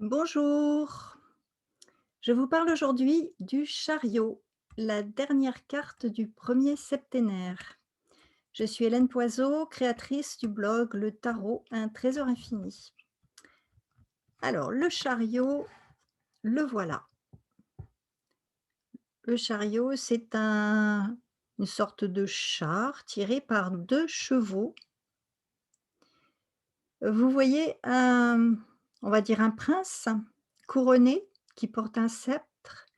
Bonjour, je vous parle aujourd'hui du chariot, la dernière carte du premier septénaire. Je suis Hélène Poiseau, créatrice du blog Le Tarot, un trésor infini. Alors, le chariot, le voilà. Le chariot, c'est une sorte de char tiré par deux chevaux. Vous voyez on va dire un prince couronné qui porte un sceptre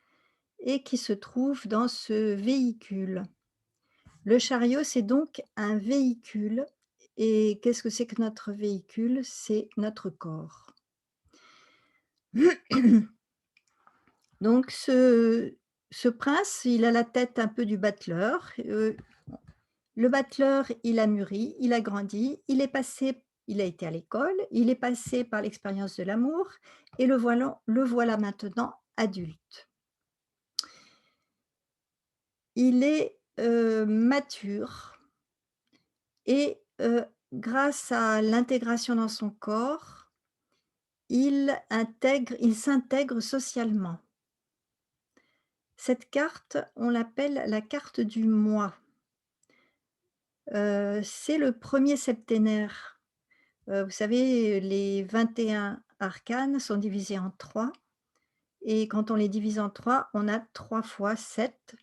et qui se trouve dans ce véhicule. Le chariot, c'est donc un véhicule et qu'est-ce que c'est que notre véhicule? C'est notre corps. Donc ce prince, il a la tête un peu du battleur, le battleur, il a mûri, il a grandi, il a été à l'école, il est passé par l'expérience de l'amour et le voilà maintenant adulte. Il est, mature. Et grâce à l'intégration dans son corps, il s'intègre socialement. Cette carte, on l'appelle la carte du moi. C'est le premier septénaire. Vous savez, les 21 arcanes sont divisés en 3 et quand on les divise en 3, on a 3 fois 7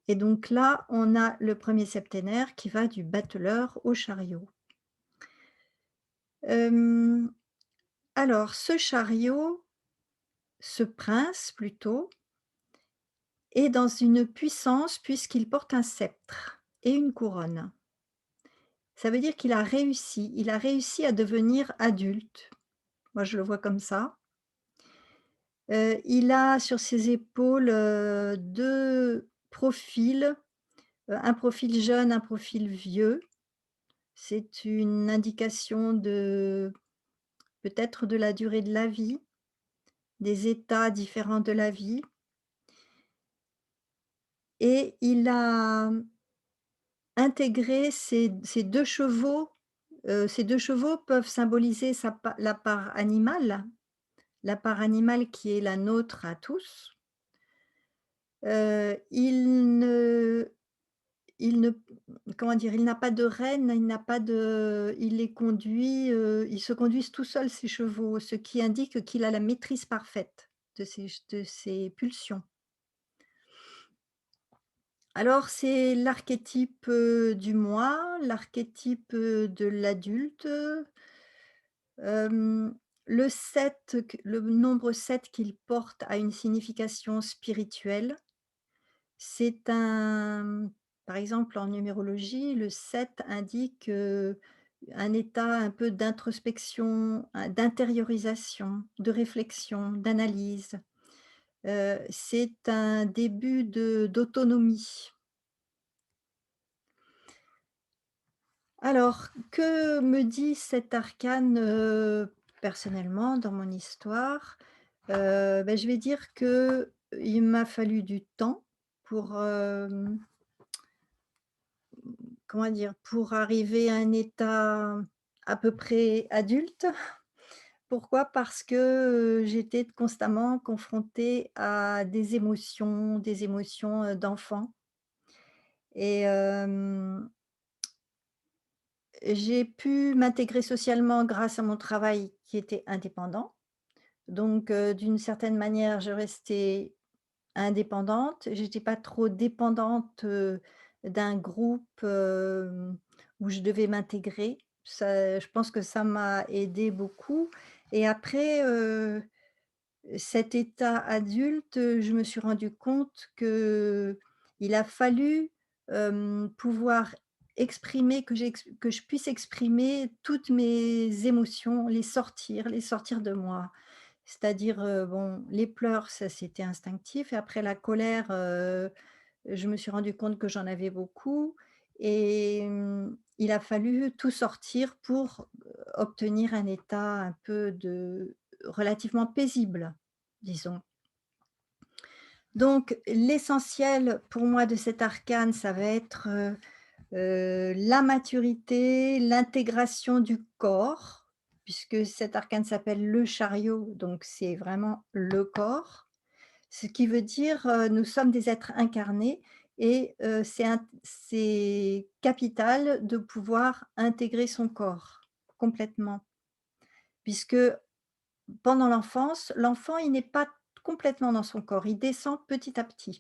et donc là, on a le premier septénaire qui va du battleur au chariot. Hem Alors ce chariot, ce prince plutôt, est dans une puissance puisqu'il porte un sceptre et une couronne. Ça veut dire il a réussi à devenir adulte. Moi je le vois comme ça. Il a sur ses épaules, 2 profils, un profil jeune, un profil vieux. C'est une indication de peut-être de la durée de la vie, des états différents de la vie et il a intégré ces 2 chevaux, ces 2 chevaux peuvent symboliser la part animale qui est la nôtre à tous. Il ne il ne comment dire? Il n'a pas de rêne, il n'a pas de il les conduit, ils se conduisent tout seuls ces chevaux, ce qui indique qu'il a la maîtrise parfaite de ses pulsions. Alors c'est l'archétype, du moi, l'archétype, de l'adulte, le 7, le nombre 7 qu'il porte a une signification spirituelle. C'est par exemple en numérologie, le 7 indique, un état un peu d'introspection, d'intériorisation, de réflexion, d'analyse. C'est un début d'autonomie. Alors, que me dit cet arcane, personnellement dans mon histoire? Je vais dire qu'il m'a fallu du temps pour, comment dire? Pour arriver à un état à peu près adulte. Pourquoi? Parce que, j'étais constamment confrontée à des émotions, d'enfant et j'ai pu m'intégrer socialement grâce à mon travail qui était indépendant. Donc, d'une certaine manière, je restais indépendante. J'étais pas trop dépendante, d'un groupe, où je devais m'intégrer. Ça je pense que ça m'a aidé beaucoup et après, cet état adulte, je me suis rendu compte qu'il a fallu, pouvoir exprimer que je puisse exprimer toutes mes émotions, les sortir de moi. C'est-à-dire, bon, les pleurs, ça c'était instinctif et après la colère, je me suis rendu compte que j'en avais beaucoup et il a fallu tout sortir pour, obtenir un état un peu relativement paisible, disons. Donc l'essentiel pour moi de cet arcane, ça va être, la maturité, l'intégration du corps, puisque cet arcane s'appelle le chariot, donc c'est vraiment le corps. Ce qui veut dire, nous sommes des êtres incarnés et c'est capital de pouvoir intégrer son corps complètement. Puisque pendant l'enfance, l'enfant, il n'est pas complètement dans son corps, il descend petit à petit.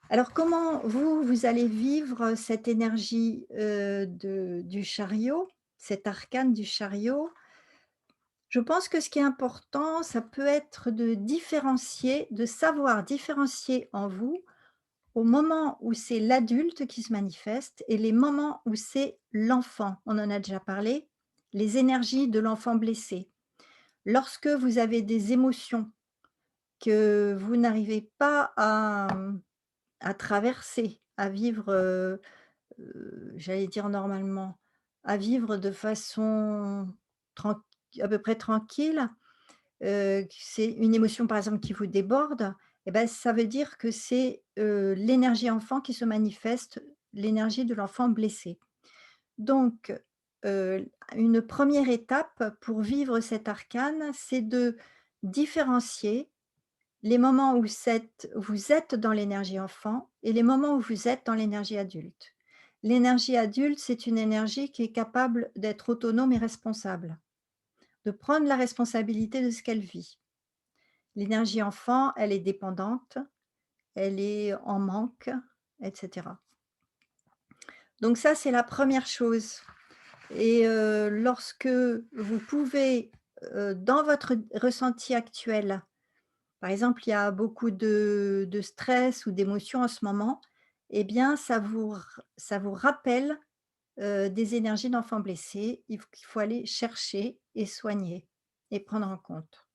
Alors comment vous allez vivre cette énergie, du chariot, cet arcane du chariot? Je pense que ce qui est important, ça peut être de différencier, de savoir différencier en vous, au moment où c'est l'adulte qui se manifeste et les moments où c'est l'enfant. On en a déjà parlé, les énergies de l'enfant blessé. Lorsque vous avez des émotions que vous n'arrivez pas à traverser, à vivre, j'allais dire normalement, à vivre de façon tranq à peu près tranquille, que c'est une émotion par exemple qui vous déborde, et ben ça veut dire que c'est, l'énergie enfant qui se manifeste, l'énergie de l'enfant blessé. Donc, une première étape pour vivre cet arcane, c'est de différencier les moments où vous êtes dans l'énergie enfant et les moments où vous êtes dans l'énergie adulte. L'énergie adulte, c'est une énergie qui est capable d'être autonome et responsable, de prendre la responsabilité de ce qu'elle vit. L'énergie enfant, elle est dépendante, elle est en manque, et cetera. Donc ça, c'est la première chose et lorsque vous pouvez, dans votre ressenti actuel, par exemple, il y a beaucoup de stress ou d'émotions en ce moment, eh bien ça vous rappelle, des énergies d'enfants blessés, qu'il faut aller chercher et soigner et prendre en compte.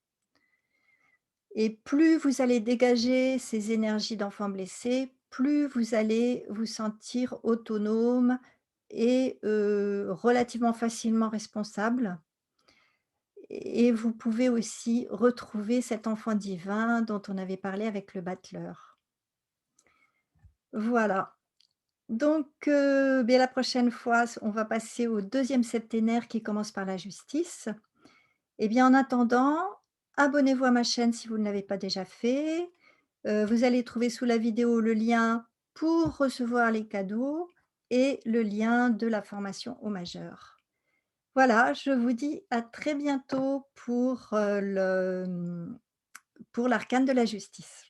Et plus vous allez dégager ces énergies d'enfants blessés, plus vous allez vous sentir autonome et relativement facilement responsable et vous pouvez aussi retrouver cet enfant divin dont on avait parlé avec le battleur. Voilà, donc beh, la prochaine fois, on va passer au deuxième septénaire qui commence par la justice. Eh bien, en attendant, abonnez-vous à ma chaîne si vous ne l'avez pas déjà fait. Vous allez trouver sous la vidéo le lien pour recevoir les cadeaux et le lien de la formation au majeur. Voilà, je vous dis à très bientôt pour l'arcane de la justice.